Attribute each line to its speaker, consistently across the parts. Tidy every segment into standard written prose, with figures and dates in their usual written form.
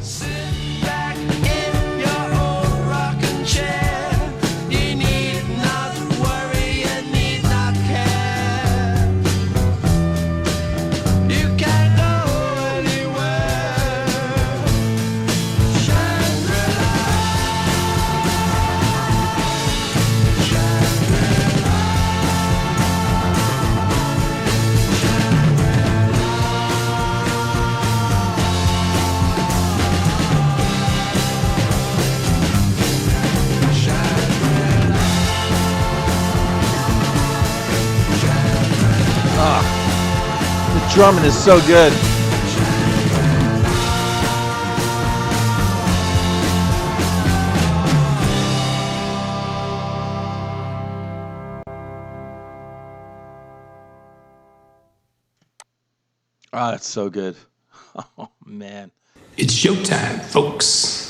Speaker 1: Sit back in your old rocking chair. You need not worry, you need not care. You can go anywhere. Shangri-La, Shangri-La,
Speaker 2: The drumming is so good. Ah, that's so good. Oh man.
Speaker 3: It's showtime, folks.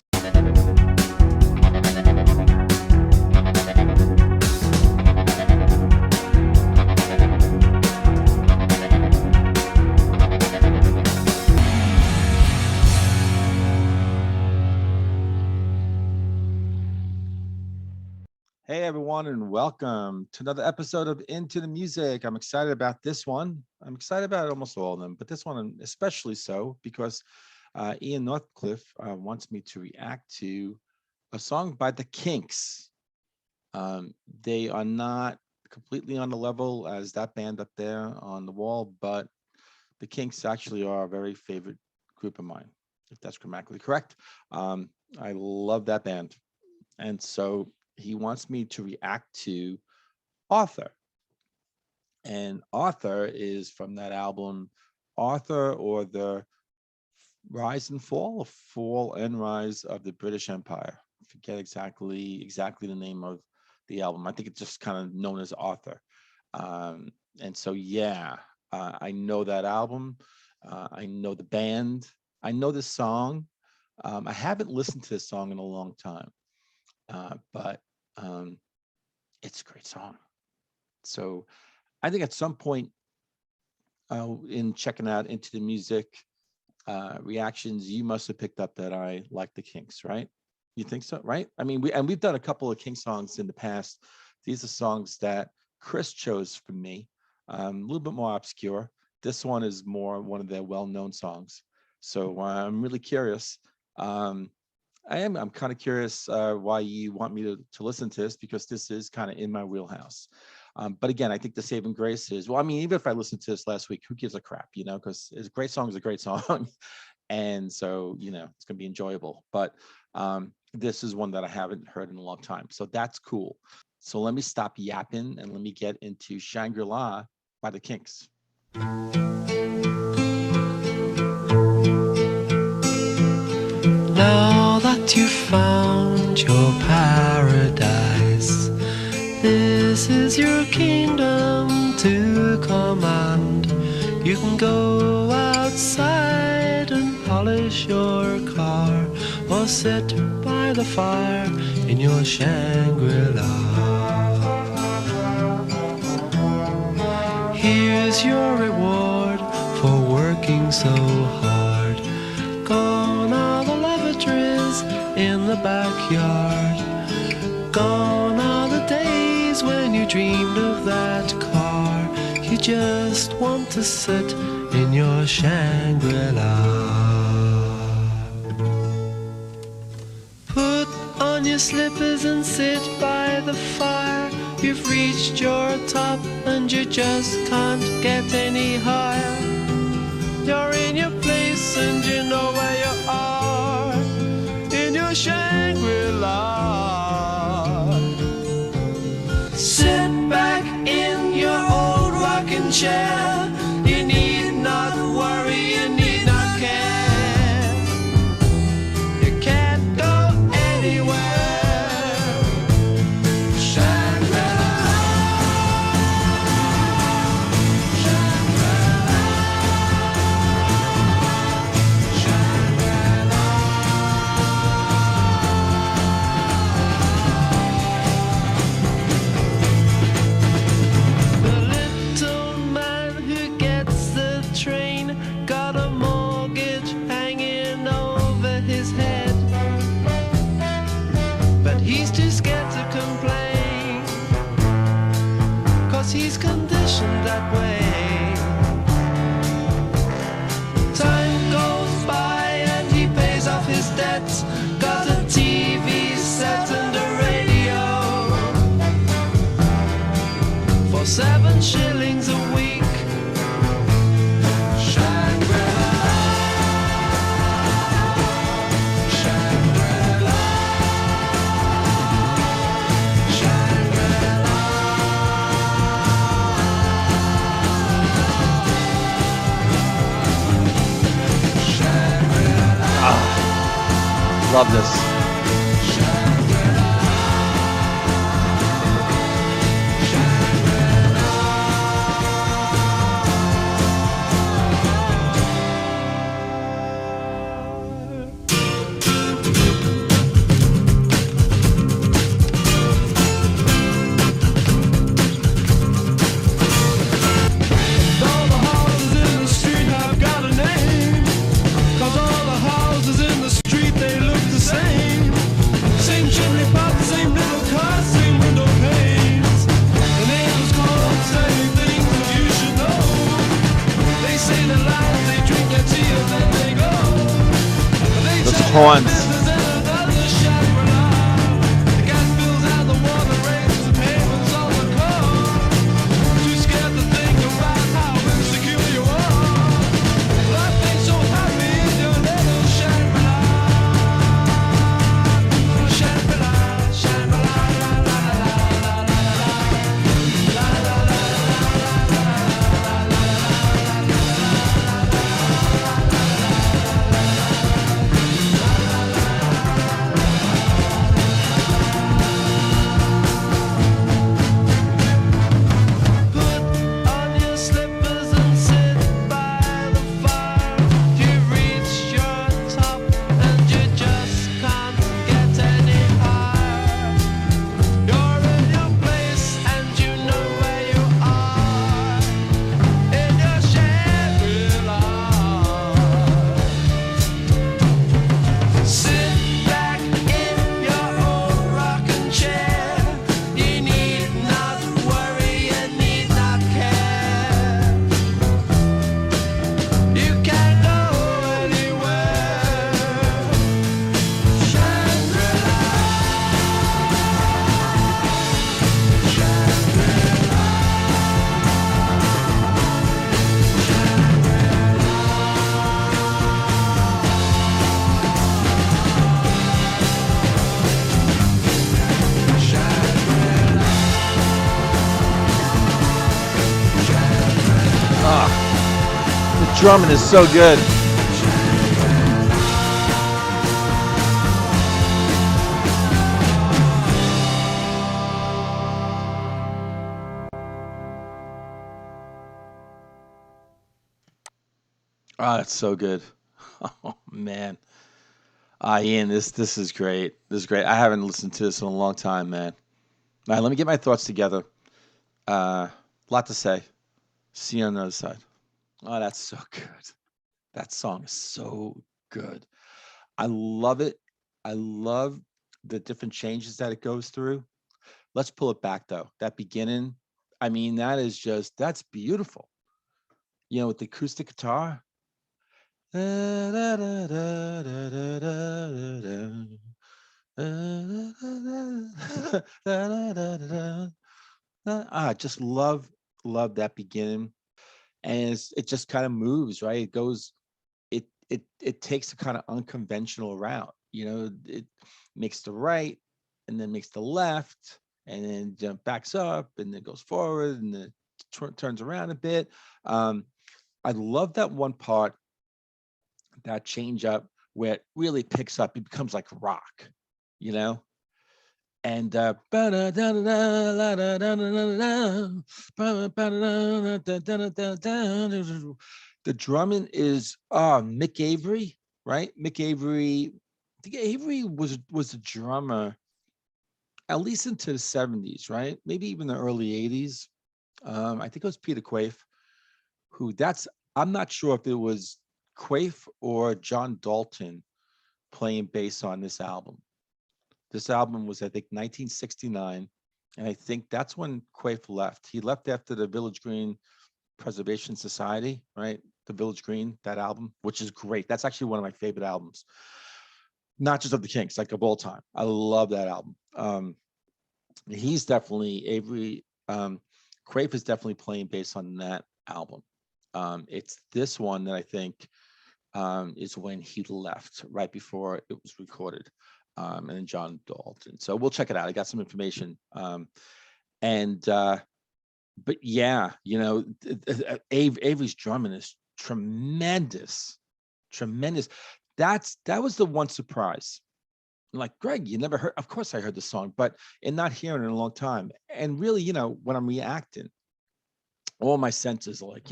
Speaker 2: Hey everyone, and welcome to another episode of Into the Music. I'm excited about this one. I'm excited about almost all of them, but this one especially so because Ian Northcliffe wants me to react to a song by the Kinks. They are not completely on the level as that band up there on the wall, but the Kinks actually are a very favorite group of mine, if that's grammatically correct. I love that band. And so he wants me to react to Author. And Author is from that album, Author or the Rise and Fall and Rise of the British Empire. I forget exactly the name of the album. I think it's just kind of known as Author. And so, yeah, I know that album. I know the band. I know this song. I haven't listened to this song in a long time, but it's a great song. So I think at some point in checking out Into the Music reactions, you must have picked up that I like the Kinks, right? You think so, right? I mean, we've done a couple of Kinks songs in the past. These are songs that Chris chose for me, a little bit more obscure. This one is more one of their well-known songs. So I'm really curious. I'm kind of curious why you want me to listen to this, because this is kind of in my wheelhouse. But again, I think the saving grace is, well, I mean, even if I listened to this last week, who gives a crap, because a great song is a great song. And so, it's going to be enjoyable. But this is one that I haven't heard in a long time. So that's cool. So let me stop yapping and let me get into Shangri-La by the Kinks.
Speaker 1: now that you've found your paradise, this is your kingdom to command. You can go outside and polish your car, or sit by the fire in your Shangri-La. Here's your reward for working so hard. Gone are the lavatories in the backyard. Gone are the days when you dreamed of that car. You just want to sit in your Shangri-La. Put on your slippers and sit by the fire. You've reached your top and you just can't get any higher. You're in your place and you know where you are, in your Shangri-La. Sit back in your old rocking chair. You need not worry, you need not care. You can't go anywhere. Shangri-La, Shangri-La.
Speaker 2: Love this.
Speaker 1: All the houses in the street have got a name. 'Cause all the houses in the street, they look the same. Same chimney pot, same little car, same window panes. The neighbors call and say things that you should know. They say the lies, they drink their tea and then they go. They
Speaker 2: Those
Speaker 1: check
Speaker 2: horns.
Speaker 1: out business and another Shangri-La. The gas bills and the water rates, the payments on the car. Too scared to think about how insecure you are. Life ain't so happy in your little Shangri-La. Shangri-La, Shangri-La, la la la la la la la la Put on your slippers and sit by the fire. You've reached your top and you just can't get any higher. You're in your place and you know where you are. In your Shangri-La. Sit back in your old rocking chair. You need not worry, you need not care. You can go anywhere. Shangri-La.
Speaker 2: The drumming is so good. Oh, that's so good. Oh man. Ian, this is great. This is great. I haven't listened to this in a long time, man. All right, let me get my thoughts together. Lot to say. See you on the other side. Oh, that's so good. That song is so good. I love it. I love the different changes that it goes through. Let's pull it back though. That beginning, I mean, that's beautiful. With the acoustic guitar. I just love that beginning, and it just kind of moves, right? It goes, it takes a kind of unconventional route. It makes the right, and then makes the left, and then backs up, and then goes forward, and then turns around a bit. I love that one part, that change up where it really picks up. It becomes like rock, you know. And the drumming is Mick Avery, right? Mick Avery. I think Avery was a drummer at least into the 70s, right? Maybe even the early 80s. I think it was Peter Quaife, who I'm not sure if it was Quaife or John Dalton playing bass on this album. This album was, I think, 1969. And I think that's when Quaife left. He left after the Village Green Preservation Society, right? The Village Green, that album, which is great. That's actually one of my favorite albums, not just of the Kinks, like of all time. I love that album. He's definitely Avery. Quaife is definitely playing bass on that album. It's this one that I think is when he left, right before it was recorded, and then John Dalton. So we'll check it out. I got some information, but yeah, Avery's drumming is tremendous, tremendous. That was the one surprise. like, Greg, you never heard? Of course I heard the song, but in not hearing it in a long time. And really, when I'm reacting, all my senses are like,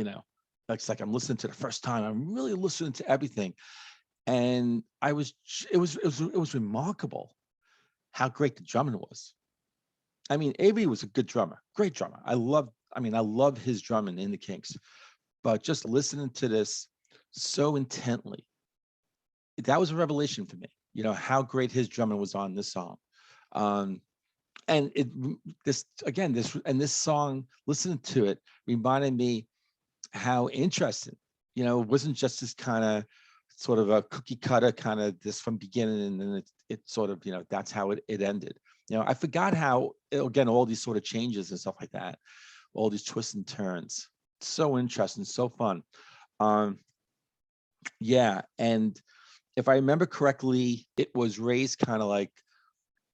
Speaker 2: it's like I'm listening to the first time. I'm really listening to everything. And it was remarkable how great the drumming was. I mean, Avery was a good drummer, great drummer. I love his drumming in the Kinks, but just listening to this so intently, that was a revelation for me, how great his drumming was on this song. Um, and this song, listening to it reminded me how interesting, it wasn't just this kind of sort of a cookie cutter kind of this from beginning, and then it sort of, that's how it ended. I forgot how, again, all these sort of changes and stuff like that, all these twists and turns. So interesting, so fun. Yeah, and if I remember correctly, it was raised kind of like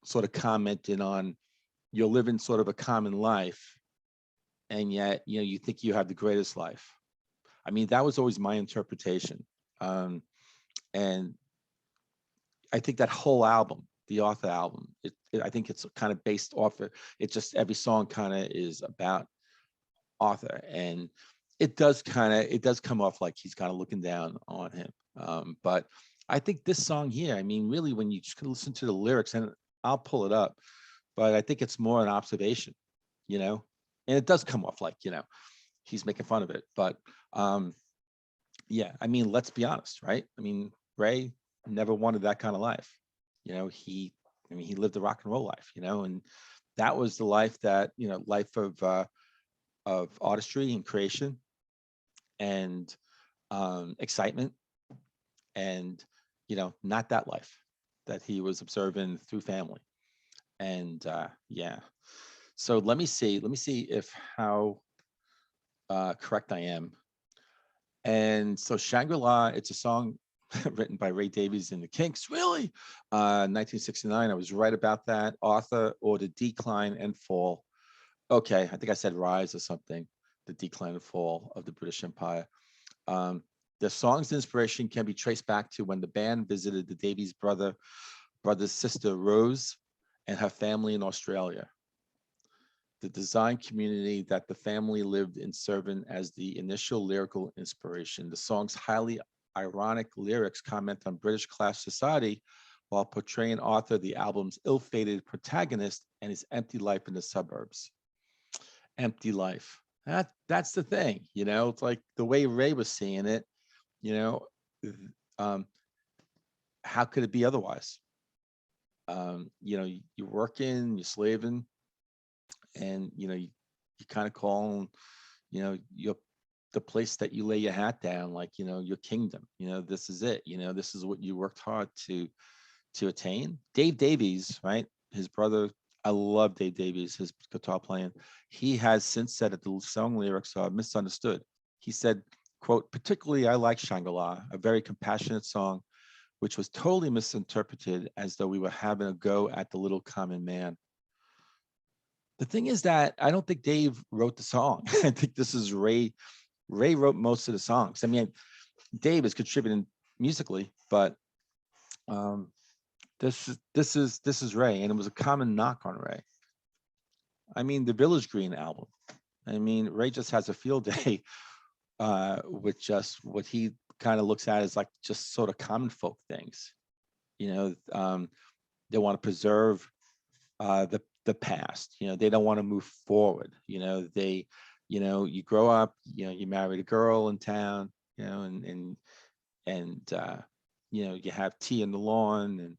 Speaker 2: sort of commenting on, you're living sort of a common life, and yet, you think you have the greatest life. I mean, that was always my interpretation. And I think that whole album, the Author album, I think it's kind of based off of it. Just every song kind of is about Author, and it does come off like he's kind of looking down on him. But I think this song here, I mean, really, when you just listen to the lyrics, and I'll pull it up, but I think it's more an observation, and it does come off like, he's making fun of it. But yeah, I mean, let's be honest, right? I mean, Ray never wanted that kind of life. He lived a rock and roll life, and that was the life that, life of artistry and creation and excitement, and, not that life that he was observing through family. And yeah, so let me see if how correct I am. And so Shangri-La, it's a song written by Ray Davies and the Kinks. Really? 1969. I was right about that. Author, or the decline and fall. Okay, I think I said rise or something. The decline and fall of the British Empire. The song's inspiration can be traced back to when the band visited the Davies brother's sister Rose and her family in Australia. The design community that the family lived in serving as the initial lyrical inspiration. The song's highly ironic lyrics comment on British class society while portraying Arthur, the album's ill-fated protagonist, and his empty life in the suburbs. Empty life. That's the thing, it's like the way Ray was seeing it, um, how could it be otherwise? You're working, you're slaving, and you kind of call, your the place that you lay your hat down, like, your kingdom. This is it. This is what you worked hard to attain. Dave Davies, right, his brother, I love Dave Davies, his guitar playing. He has since said that the song lyrics are misunderstood. He said, quote, particularly I like Shangri-La, a very compassionate song which was totally misinterpreted as though we were having a go at the little common man. The thing is that I don't think Dave wrote the song. I think this is Ray. Ray wrote most of the songs. I mean, Dave is contributing musically, but this is Ray, and it was a common knock on Ray. I mean, the Village Green album. I mean, Ray just has a field day with just what he kind of looks at as like just sort of common folk things. They want to preserve the past. They don't want to move forward. You grow up. You married a girl in town. And you have tea in the lawn, and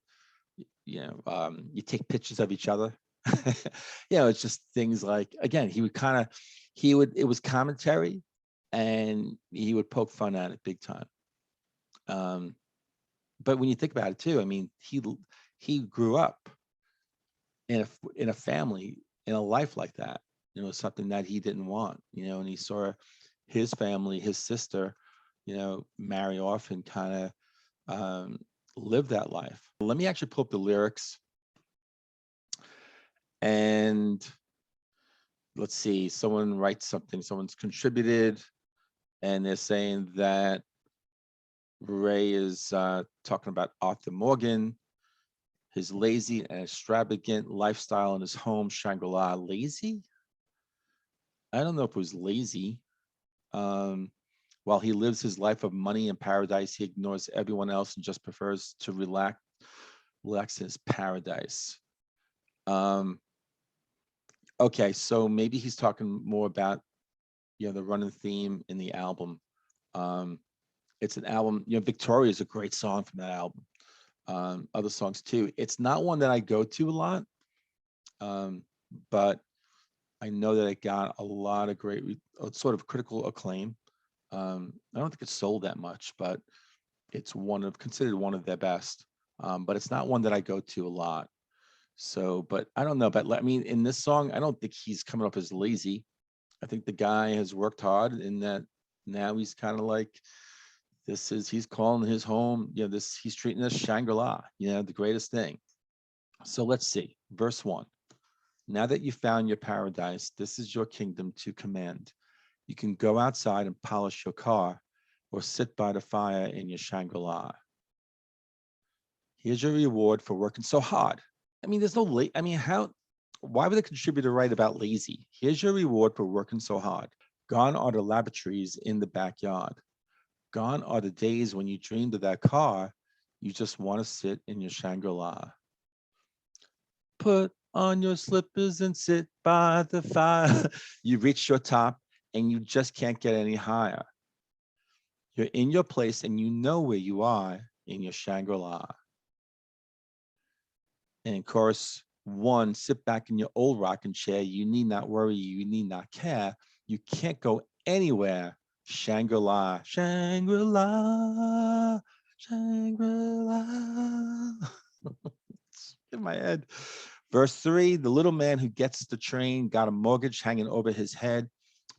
Speaker 2: you take pictures of each other. It's just things like, again, it was commentary, and he would poke fun at it big time. But when you think about it too, I mean, he grew up in a family, in a life like that, something that he didn't want, and he saw his family, his sister, marry off and kind of live that life. Let me actually pull up the lyrics, and let's see, someone writes something, someone's contributed, and they're saying that Ray is talking about Arthur Morgan, his lazy and extravagant lifestyle in his home, Shangri-La. Lazy? I don't know if it was lazy. While he lives his life of money and paradise, he ignores everyone else and just prefers to relax in his paradise. Okay, so maybe he's talking more about, the running theme in the album. It's an album, Victoria is a great song from that album. Other songs too. It's not one that I go to a lot, but I know that it got a lot of great sort of critical acclaim. I don't think it's sold that much, but it's considered one of their best. But it's not one that I go to a lot. So, but I don't know. But I mean, in this song, I don't think he's coming off as lazy. I think the guy has worked hard in that now he's kind of like, he's calling his home, he's treating this Shangri-La, the greatest thing. So let's see. Verse 1. Now that you found your paradise, this is your kingdom to command. You can go outside and polish your car or sit by the fire in your Shangri-La. Here's your reward for working so hard. I mean, there's no why would a contributor write about lazy? Here's your reward for working so hard. Gone are the lavatories in the backyard. Gone are the days when you dreamed of that car. You just want to sit in your Shangri-La. Put on your slippers and sit by the fire. You reached your top and you just can't get any higher. You're in your place and you know where you are in your Shangri-La. And in chorus 1, sit back in your old rocking chair. You need not worry, you need not care. You can't go anywhere. Shangri-La, Shangri-La, Shangri-La. It's in my head. Verse 3, the little man who gets the train got a mortgage hanging over his head,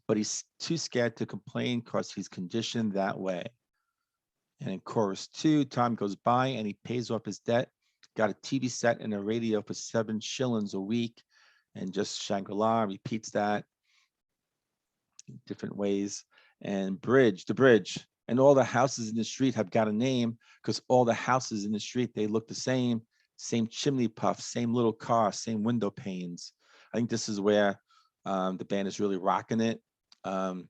Speaker 2: but he's too scared to complain because he's conditioned that way. And in chorus 2, time goes by and he pays off his debt, got a TV set and a radio for 7 shillings a week, and just Shangri-La repeats that in different ways. And the bridge, and all the houses in the street have got a name because all the houses in the street, they look the same chimney puff, same little car, same window panes. I think this is where the band is really rocking it. The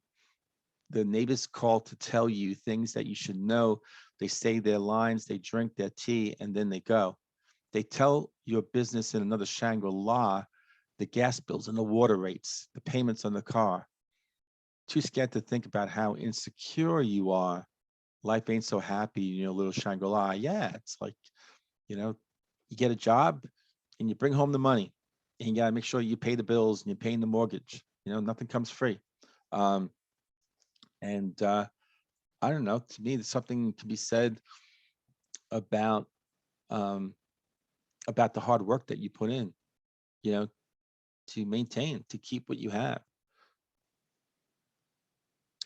Speaker 2: neighbors call to tell you things that you should know. They say their lines, they drink their tea, and then they go. They tell your business in another Shangri-La, the gas bills and the water rates, the payments on the car. Too scared to think about how insecure you are. Life ain't so happy in your little Shangri-La. Yeah, it's like, you get a job and you bring home the money and you gotta make sure you pay the bills and you're paying the mortgage. Nothing comes free. I don't know, to me, there's something to be said about the hard work that you put in, to maintain, to keep what you have.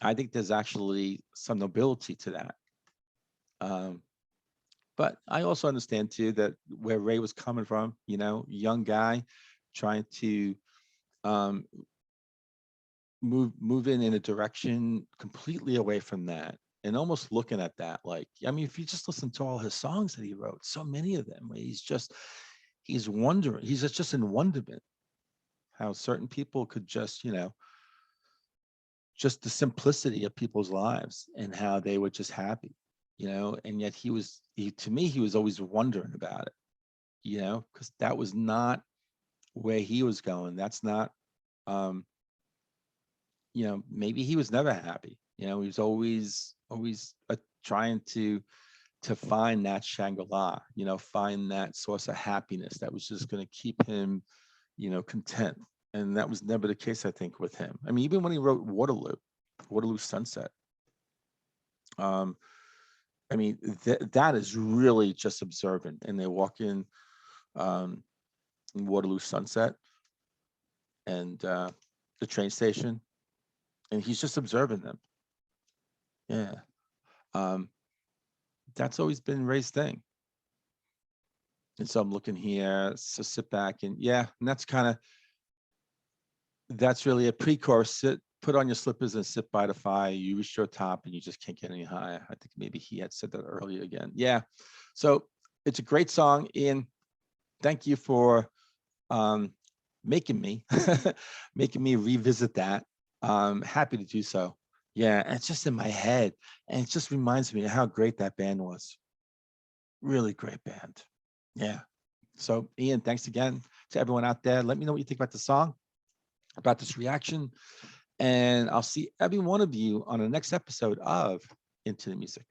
Speaker 2: I think there's actually some nobility to that. But I also understand too that where Ray was coming from, young guy trying to move in a direction completely away from that, and almost looking at that like, if you just listen to all his songs that he wrote, so many of them, he's wondering, he's just in wonderment how certain people could just the simplicity of people's lives and how they were just happy, and yet to me he was always wondering about it, because that was not where he was going. That's not maybe he was never happy. He was always trying to find that Shangri-La, find that source of happiness that was just going to keep him, content. And that was never the case, I think, with him. Even when he wrote Waterloo Sunset, that is really just observant. And they walk in Waterloo Sunset and the train station, and he's just observing them. Yeah. That's always been Ray's thing. And so I'm looking here, so sit back and and that's really a pre-chorus. Put on your slippers and sit by the fire. You reach your top and you just can't get any higher. I think maybe he had said that earlier again. Yeah. So it's a great song, Ian. thank you for um, making me making me revisit that. Happy to do so. Yeah, and it's just in my head, and it just reminds me of how great that band was. Really great band. Yeah. So, Ian, thanks again to everyone out there. Let me know what you think about the song, about this reaction, and I'll see every one of you on the next episode of Into the Music.